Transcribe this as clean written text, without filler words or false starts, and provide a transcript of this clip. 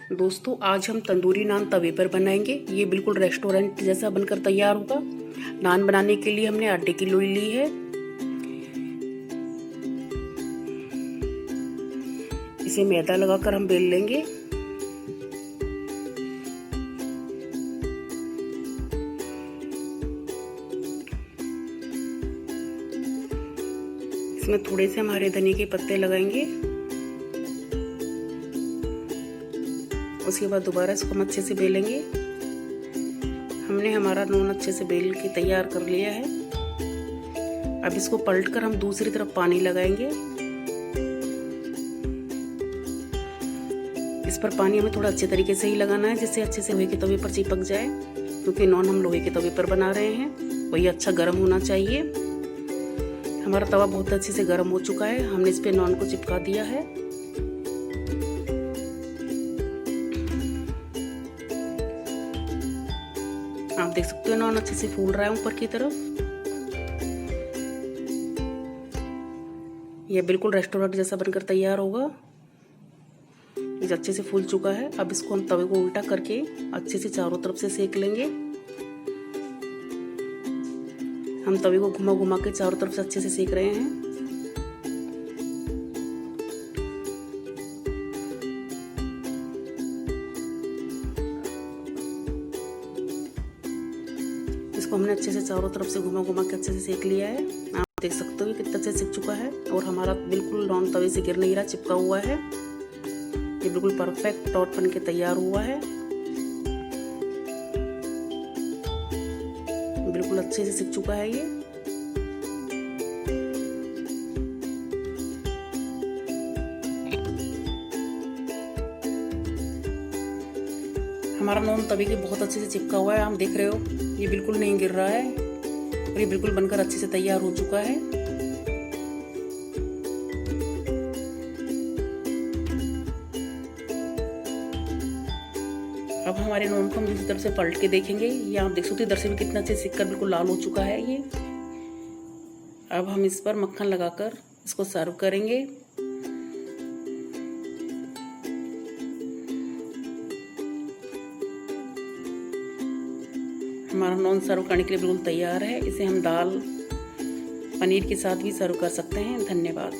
दोस्तों आज हम तंदूरी नान तवे पर बनाएंगे। ये बिल्कुल रेस्टोरेंट जैसा बनकर तैयार होगा। नान बनाने के लिए हमने आटे की लोई ली है। इसे मैदा लगाकर हम बेल लेंगे। इसमें थोड़े से हम हरे धनिया के पत्ते लगाएंगे। उसके बाद दोबारा इसको हम अच्छे से बेलेंगे। हमने हमारा नान अच्छे से बेल के तैयार कर लिया है। अब इसको पलटकर हम दूसरी तरफ पानी लगाएंगे। इस पर पानी हमें थोड़ा अच्छे तरीके से ही लगाना है, जिससे अच्छे से लोहे के तवे पर चिपक जाए, क्योंकि नान हम लोहे के तवे पर बना रहे हैं। वही अच्छा गर्म होना चाहिए। हमारा तवा बहुत अच्छे से गर्म हो चुका है। हमने इस पे नान को चिपका दिया है। आप देख सकते हो नान अच्छे से फूल रहा है ऊपर की तरफ। यह बिल्कुल रेस्टोरेंट जैसा बनकर तैयार होगा। ये अच्छे से फूल चुका है। अब इसको हम तवे को उल्टा करके अच्छे से चारों तरफ से सेक लेंगे। हम तवे को घुमा घुमा के चारों तरफ से अच्छे से सेक रहे हैं। इसको हमने अच्छे से चारों तरफ से घुमा घुमा के अच्छे से सेक लिया है। आप देख सकते हो कितना अच्छे से सिक चुका है और हमारा बिल्कुल नान तवे से गिर नहीं रहा, चिपका हुआ है। ये बिल्कुल परफेक्ट टॉट बन के तैयार हुआ है। बिल्कुल अच्छे से सिक चुका है ये। हमारा नान तवे के बहुत अच्छे से चिपका हुआ है। आप देख रहे हो ये बिल्कुल नहीं गिर रहा है और ये बिल्कुल बनकर अच्छे से तैयार हो चुका है। अब हमारे नान को हम दूसरी तरफ से पलट के देखेंगे। ये आप देख सकते हो इधर से भी कितना अच्छे सिककर बिल्कुल लाल हो चुका है ये। अब हम इस पर मक्खन लगाकर इसको सर्व करेंगे। हमारा नान सर्व करने के लिए बिल्कुल तैयार है। इसे हम दाल पनीर के साथ भी सर्व कर सकते हैं। धन्यवाद।